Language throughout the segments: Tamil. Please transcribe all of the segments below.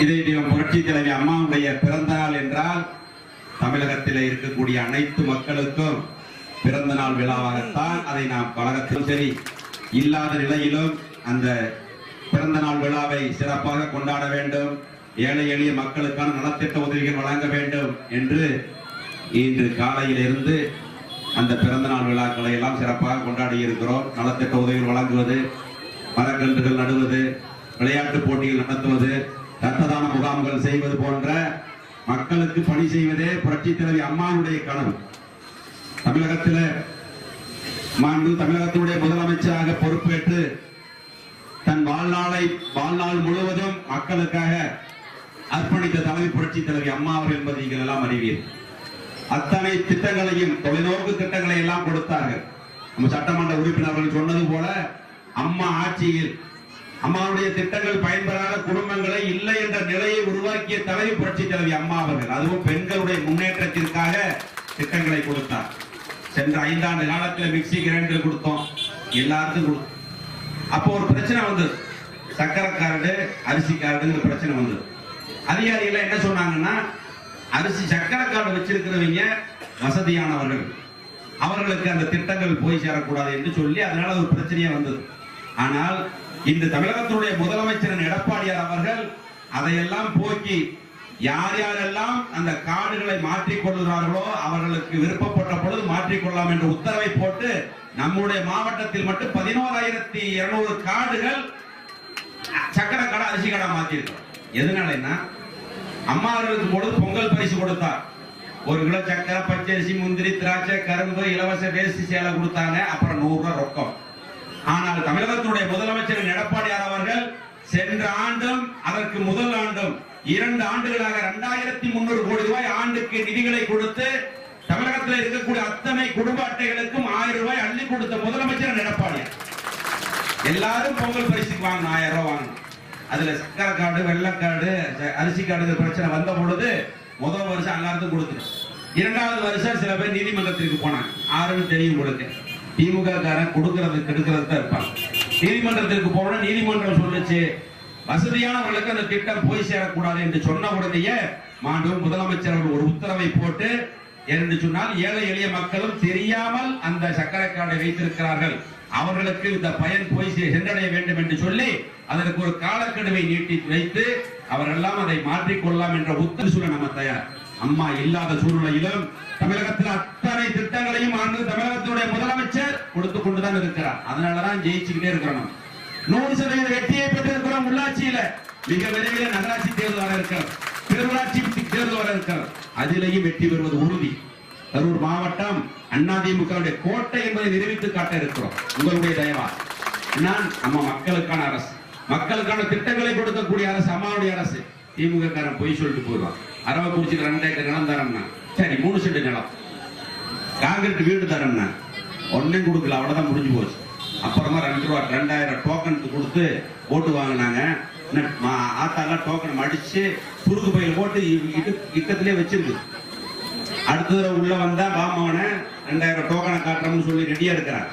இதை புரட்சி தலைவி அம்மாவுடைய பிறந்த நாள் என்றால் தமிழகத்தில் இருக்கக்கூடிய அனைத்து மக்களுக்கும் பிறந்த நாள் விழாவாகத்தான் அதை நாம் கழகத்திலும் சரி இல்லாத நிலையிலும் அந்த பிறந்த நாள் விழாவை சிறப்பாக கொண்டாட வேண்டும், ஏழை எளிய மக்களுக்கான நலத்திட்ட உதவிகள் வழங்க வேண்டும் என்று இன்று காலையிலிருந்து அந்த பிறந்த நாள் விழாக்களை எல்லாம் சிறப்பாக கொண்டாடி இருக்கிறோம். நலத்திட்ட உதவிகள் வழங்குவது, மரக்கன்றுகள் நடுவது, விளையாட்டு போட்டிகள் நடத்துவது, இரத்த தான முகாம்கள் செய்வது போன்ற மக்களுக்கு பணி செய்வதே புரட்சி தலைவி அம்மாவுடைய கனவு. தமிழகத்தினுடைய முதலமைச்சராக பொறுப்பேற்று தன் வாழ்நாள் முழுவதும் மக்களுக்காக அர்ப்பணித்த தலைவி புரட்சி தலைவி அம்மா அவர்கள் என்பதை நீங்கள் எல்லாம் அறிவீர்கள். அத்தனை திட்டங்களையும் தொலைநோக்கு திட்டங்களை எல்லாம் கொடுத்தார்கள். நம்ம சட்டமன்ற உறுப்பினர்கள் சொன்னது போல அம்மா ஆட்சியில் அம்மாவுடைய திட்டங்கள் பயன்பெறாத குடும்பங்களை இல்லை என்ற நிலையை உருவாக்கிய தலைவி புரட்சி தலைவி அம்மா அவர்கள். அதுவும் பெண்களுடைய முன்னேற்றத்திற்காக திட்டங்களை கொடுத்தார். சென்ற 5 ஆண்டு காலத்தில் மிக்சி கிரைண்டர் கொடுத்தோம், எல்லாருக்கும் கொடுத்தோம். அப்போ ஒரு பிரச்சனை வந்தது, சக்கரை கார்டு அரிசி கார்டுங்கிற பிரச்சனை வந்தது. அதிகாரிகள் என்ன சொன்னாங்கன்னா, அரிசி சக்கரை கார்டு வச்சிருக்கிறவங்க வசதியானவர்கள், அவர்களுக்கு அந்த திட்டங்கள் போய் சேரக்கூடாது என்று சொல்லி அதனால ஒரு பிரச்சனையே வந்தது. ஆனால் இந்த தமிழகத்தினுடைய முதலமைச்சர் எடப்பாடியார் அவர்கள் அதையெல்லாம் போக்கி யார் யாரெல்லாம் அந்த கார்டுகளை மாற்றிக் கொள்கிறார்களோ அவர்களுக்கு விருப்பப்பட்ட பொழுது மாற்றிக்கொள்ளலாம் என்ற உத்தரவை போட்டு நம்முடைய மாவட்டத்தில் மட்டும் 11,200 கார்டுகள் சக்கரை கடை அரிசி கடை மாற்றிருக்கோம். எதனாலன்னா அம்மா அவர்களுக்கு பொழுது பொங்கல் பரிசு கொடுத்தார். 1 கிலோ சக்கரை, பச்சரிசி, முந்திரி, திராட்சை, கரும்பு, இலவச வேஷ்டி சேலை கொடுத்தாங்க. அப்புறம் 100 ரூபாய் ரொக்கம். ஆனால் தமிழகத்தினுடைய முதலமைச்சர் எடப்பாடியார் அவர்கள் சென்ற ஆண்டும் அதற்கு முதல் ஆண்டும் 2 ஆண்டுகளாக 2,300 கோடி ரூபாய் ஆண்டுக்கு நிதிகளை கொடுத்து தமிழகத்தில் இருக்கக்கூடிய அத்தனை குடும்ப அட்டைகளுக்கும் 1000 ரூபாய் அள்ளி கொடுத்த முதலமைச்சர் எடப்பாடியார். எல்லாரும் பொங்கல் பரிசுக்கு வாங்கணும், 1000 ரூபாய் வாங்கணும். அதுல சக்கரை கார்டு, வெள்ளக்கார்டு, அரிசி கார்டு பிரச்சனை வந்த பொழுது முதல் வருஷம் எல்லாருக்கும் கொடுத்துரு. 2வது வருஷம் சில பேர் நீதிமன்றத்திற்கு போனாங்க. யாருன்னு தெரியும் கொடுக்க, திமுக காரன் கொடுக்கிறது கெடுக்கிறது தான் இருப்பாங்க. நீதிமன்றத்திற்கு போன நீதிமன்றம் சொல்லுச்சு வசதியானவர்களுக்கு அந்த திட்டம் போய் சேரக்கூடாது என்று சொன்ன உடனேயே மாண்பு முதலமைச்சர் அவர்கள் ஒரு உத்தரவை போட்டு என்று சொன்னால் ஏழை எளிய மக்களும் தெரியாமல் அந்த சக்கரை கார்டை வைத்திருக்கிறார்கள், அவர்களுக்கு இந்த பயன் போய் சென்றடைய வேண்டும் என்று சொல்லி அதற்கு ஒரு காலக்கெடுவை நீட்டி வைத்து அவரெல்லாம் அதை மாற்றிக்கொள்ளலாம் என்ற உத்தரவு சொல்ல நம்ம தயார். அம்மா இல்லாத சூழ்நிலையிலும் தமிழகத்தில் அத்தனை திட்டங்களையும் தமிழகத்தினுடைய முதலமைச்சர் கொடுத்துக் கொண்டுதான் இருக்கிறார். அதனாலதான் ஜெயிச்சுக்கிட்டே இருக்கிறோம். 100% வெற்றியை பெற்றிருக்கிறோம். உள்ளாட்சியில மிக விரைவில் நகராட்சி தேர்தல் வர இருக்கிறது, பேரூராட்சி தேர்தல் வர இருக்கிறது. அதிலேயும் வெற்றி பெறுவது உறுதி. கரூர் மாவட்டம் அதிமுக கோட்டை என்பதை நிரூபித்து காட்ட இருக்கிறோம். உங்களுடைய தயவா நான் அம்மா மக்களுக்கான அரசு, மக்களுக்கான திட்டங்களை கொடுக்கக்கூடிய அரசு அம்மாவுடைய அரசு. திமுக காரன் பொய் சொல்லிட்டு போயிடுவான். அரவக்குறிச்சிக்கு 2 ஏக்கர் நிலம் தரம்னா சரி 3 சென்ட் நிலம், காங்கிரீட் வீடு தரம்னா ஒன்னும் கொடுக்கல, அவ்வளவுதான் முடிஞ்சு போச்சு. அப்புறமா 2,000 டோக்கன் கொடுத்து ஓட்டு வாங்கினாங்க. ஆத்தாலாம் டோக்கன் மடிச்சு சுருக்கு பையில போட்டு இக்கத்திலே வச்சிருக்கு. அடுத்த உள்ள வந்தா பாமவன 2,000 டோக்கனை காட்டுறோம்னு சொல்லி ரெடியா இருக்கிறார்.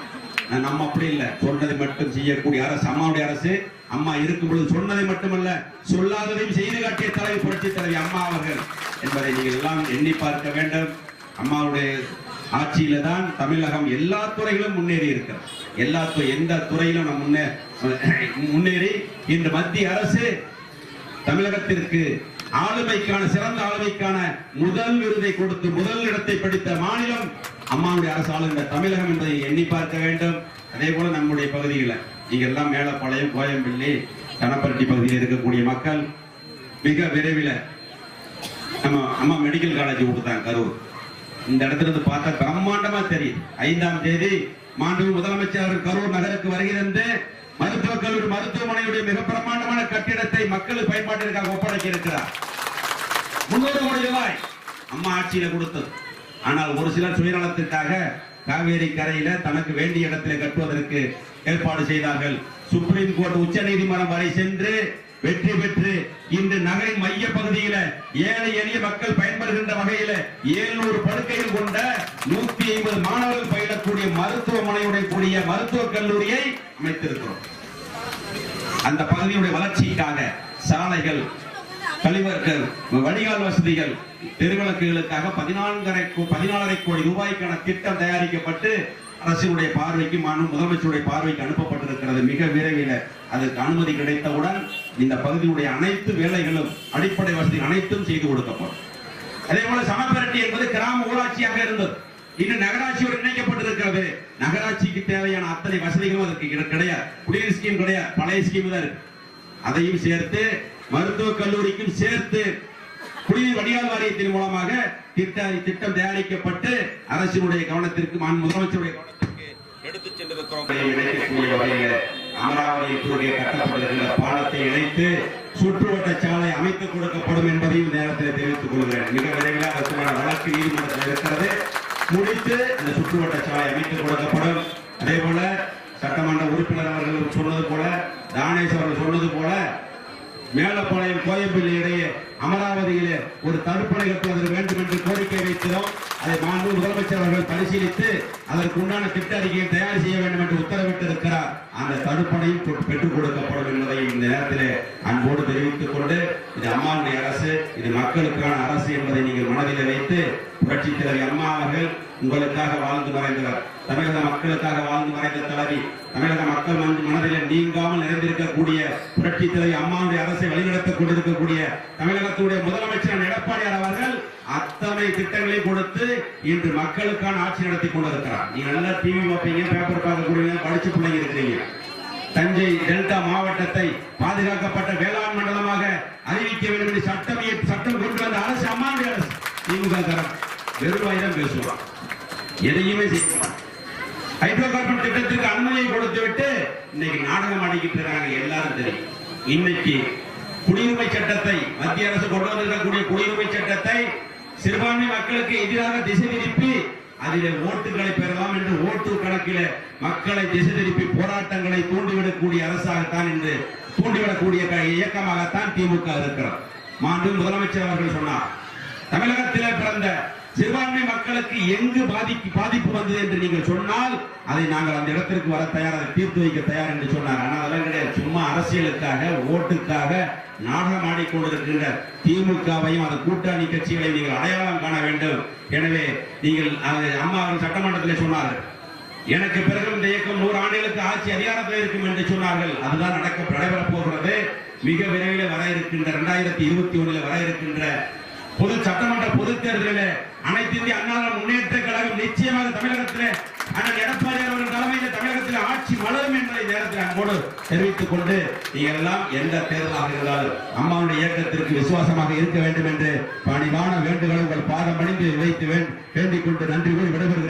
நம்ம அப்படி இல்லை, சொன்னதை மட்டும் செய்யக்கூடிய அரசு அம்மாவுடைய அரசு. அம்மா இருக்கும் பொழுது சொன்னதை மட்டுமல்ல சொல்லாததையும் செய்து காட்டிய தலைவி புரட்சி தலைவி அம்மா அவர்கள் என்பதை நீங்கள் எல்லாம் எண்ணி பார்க்க வேண்டும். அம்மாவுடைய ஆட்சியில தான் தமிழகம் எல்லா துறையிலும் முன்னேறி இருக்கிறது. எந்த துறையிலும் நம் முன்னேறி இன்று மத்திய அரசு தமிழகத்திற்கு ஆளுமைக்கான சிறந்த ஆளுமைக்கான முதல் விருதை கொடுத்து முதல் இடத்தை பிடித்த மாநிலம் அம்மாவுடைய அரசு ஆளுகின்ற தமிழகம் என்பதை எண்ணி பார்க்க வேண்டும். அதே போல நம்முடைய பகுதிகளில் நீங்க எல்லாம் மேலப்பாளையம், கோயம்பள்ளி, கணப்பரட்டி பகுதியில் இருக்கக்கூடிய மக்கள் மிக விரைவில் நம்ம அம்மா மெடிக்கல் காலேஜ் கொடுத்தாங்க கரூர். இந்த இடத்துல இருந்து பார்த்தா பிரம்மாண்டமா தெரியும். 5ஆம் தேதி மாண்பு முதலமைச்சர் கரூர் நகருக்கு வருகிறது. மருத்துவக் கல்லூரி மருத்துவமனையுடைய மிக பிரம்மாண்டமான கட்டிடத்தை மக்கள் பயன்பாட்டிற்காக ஒப்படைக்க இருக்கிறார். 300 கோடி ரூபாய் அம்மா ஆட்சியில கொடுத்தது. ஆனால் ஒரு சிலர் சுயநலத்திற்காக காவேரி கரையில தனக்கு வேண்டிய இடத்திலே கட்டுவதற்கு ஏற்பாடு செய்தார்கள். சுப்ரீம் கோர்ட் உச்ச நீதிமன்றம் வரை சென்று வெற்றி பெற்று இன்று நகரின் மைய பகுதியில ஏழை எளிய மக்கள் பயன்படுகின்ற வகையில 700 படுக்கைகள் கொண்ட 150 மாணவர்கள் பயிலக்கூடிய மருத்துவமனையுடன் கூடிய மருத்துவக் கல்லூரியை அமைத்திருக்கிறோம். அந்த பகுதியுடைய வளர்ச்சிக்காக சாலைகள், கழிவர்கள், வடிகால் வசதிகள், தெருவிளக்குகளுக்காக 14.5 கோடி ரூபாய்க்கான திட்டம் தயாரிக்கப்பட்டு அரசினுடைய பார்வைக்கு முதலமைச்சருடைய பார்வைக்கு அனுப்பப்பட்டிருக்கிறது. மிக விரைவில் அதற்கு அனுமதி கிடைத்தவுடன் இந்த பகுதியுடைய அனைத்து வேலைகளும், அடிப்படை வசதி அனைத்தும் செய்து கொடுக்கப்படும். அதே போல சமப்பெரட்டி என்பது கிராம ஊராட்சியாக இருந்தது, இன்னும் நகராட்சியோடு இணைக்கப்பட்டிருக்கிறது. நகராட்சிக்கு தேவையான அத்தனை வசதிகளும் அதற்கு கிடையாது. குடிநீர் ஸ்கீம் கிடையாது, பழைய ஸ்கீம் தான் இருக்கு. அதையும் சேர்த்து மருத்துவக் கல்லூரிக்கும் சேர்த்து குடிநீர் வடிகால் வாரியத்தின் மூலமாக திட்டம் தயாரிக்கப்பட்டு அரசினுடைய கவனத்திற்கு, முதலமைச்சருடைய கவனத்திற்கு எடுத்துச் சென்றிருக்கிறோம். இணைக்கக்கூடிய வகையில் அமராவதி கட்டப்படுகின்ற பாலத்தை இணைத்து சுற்றுவட்ட சாலை அமைத்துக் கொடுக்கப்படும் என்பதையும் நேரத்தில் தெரிவித்துக் கொள்கிறேன். மிக விரைவில் அதற்கான வழக்கு நீதிமன்றத்தில் இருக்கிறது. முடித்து அந்த சுற்றுவட்ட சாலை அமைத்துக் கொடுக்கப்படும். அதே போல சட்டமன்ற உறுப்பினர் அவர்கள் சொன்னது போல, தானேஷ் அவர்கள் சொன்னது போல, மேலப்பாளையம் கோயம்பேடு இடையே அமராவதியிலே ஒரு தடுப்பணை கட்டுவதற்கு வேண்டும் என்று கோரிக்கை வைக்கிறோம். அதை மாண்பு முதலமைச்சர் அவர்கள் பரிசீலித்து அதற்கு உண்டான திட்ட அறிக்கையை தயார் செய்ய வேண்டும் என்று உத்தரவிட்டிருக்கிறார். அந்த தடுப்பணையும் பெற்றுக் கொடுக்கப்படும் என்பதை இந்த நேரத்தில் அன்போடு தெரிவித்துக் கொண்டு, இது அம்மாவுடைய அரசு, இது மக்களுக்கான அரசு என்பதை நீங்கள் மனதில் வைத்து, புரட்சித் தலைவி அம்மா அவர்கள் உங்களுக்காக வாழ்ந்து மறைந்தவர், தமிழக மக்களுக்காக வாழ்ந்து மறைந்த தலைவி, தமிழக மக்கள் மனதில் நீங்காமல் நிறைந்திருக்கக்கூடிய புரட்சித் தலைவி அம்மாவுடைய அரசை வழிநடத்திக் கொண்டிருக்கக்கூடிய தமிழகத்துடைய முதலமைச்சர் எடப்பாடியார் அவர்கள் அத்தனை திட்டங்களை கொடுத்து இன்று மக்களுக்கான ஆட்சி நடத்தி கொண்டிருக்கிறார். நீங்க நல்லா டிவி பார்ப்பீங்க, பேப்பர் பார்க்கக்கூடிய படிச்சு பிள்ளைங்க இருக்கிறீங்க. தஞ்சை டெல்டா மாவட்டத்தை பாதுகாக்கப்பட்ட வேளாண் மண்டலமாக அறிவிக்க வேண்டும் என்று சட்டம் கொண்டு வந்த அரசு அம்மாவுடைய அரசு. திமுக தரம் வெறுவாயிரம் பேசுவார், எதையுமே செய்ய. ஹைட்ரோ கார்பன் திட்டத்திற்கு அனுமதியை கொடுத்து விட்டு இன்னைக்கு நாடகம் ஆடிக்கிட்டு இருக்காங்க. எல்லாரும் தெரியும். இன்னைக்கு குடியுரிமை சட்டத்தை மத்திய அரசு கொண்டு வந்திருக்கக்கூடிய குடியுரிமை சட்டத்தை சிறுபான்மை மக்களுக்கு எதிராக திசை திருப்பி அதிலே ஓட்டுகளை பெறலாம் என்று ஓட்டு கணக்கில் மக்களை திசை திருப்பி போராட்டங்களை தூண்டிவிடக்கூடிய அரசாகத்தான் என்று தூண்டிவிடக்கூடிய இயக்கமாகத்தான் திமுக இருக்கிறார். மாண்பு முதலமைச்சர் அவர்கள் சொன்னார், தமிழகத்திலே பிறந்த சிறுபான்மை மக்களுக்கு எங்கு பாதிப்பு வந்தது என்று நீங்கள் சொன்னால் அதை நாங்கள் அந்த இடத்திற்கு வர தயார், அதை தீர்த்து வைக்க தயார் என்று சொன்னார். ஆனால் அதெல்லாம் கிடையாது. சும்மா அரசியலுக்காக, ஓட்டுக்காக நாடகம் ஆடிக்கொண்டிருக்கின்ற திமுகவையும் அந்த கூட்டணி கட்சிகளை நீங்கள் அடையாளம் காண வேண்டும். எனவே நீங்கள் அம்மா அவர்கள் சட்டமன்றத்தில் சொன்னார்கள், எனக்கு பிறகு இந்த இயக்கம் 100 ஆண்டுகளுக்கு ஆட்சி அதிகாரத்தில் இருக்கும் என்று சொன்னார்கள். அதுதான் நடைபெறப் போகிறது. மிக விரைவில் வர இருக்கின்ற 2021 வர இருக்கின்ற சட்டமன்ற பொதுத் தேர்தலில் அனைத்து இந்திய அண்ணா முன்னேற்ற கழகம் நிச்சயமாக தமிழகத்தில் அண்ணன் எடப்பாடி அவர்கள் தலைமையில் தமிழகத்தில் ஆட்சி மலரும் என்பதை நேரத்தில் அன்போடு தெரிவித்துக் கொண்டு, நீங்கள் எல்லாம் எந்த தேர்தலாக இருந்தாலும் அம்மாவுடைய இயக்கத்திற்கு விசுவாசமாக இருக்க வேண்டும் என்று பணிவான வேண்டுகோள் உங்கள் பாதம் பணிந்து வைத்து வேண்டிக் கொண்டு நன்றி விடைபெறுகிறேன்.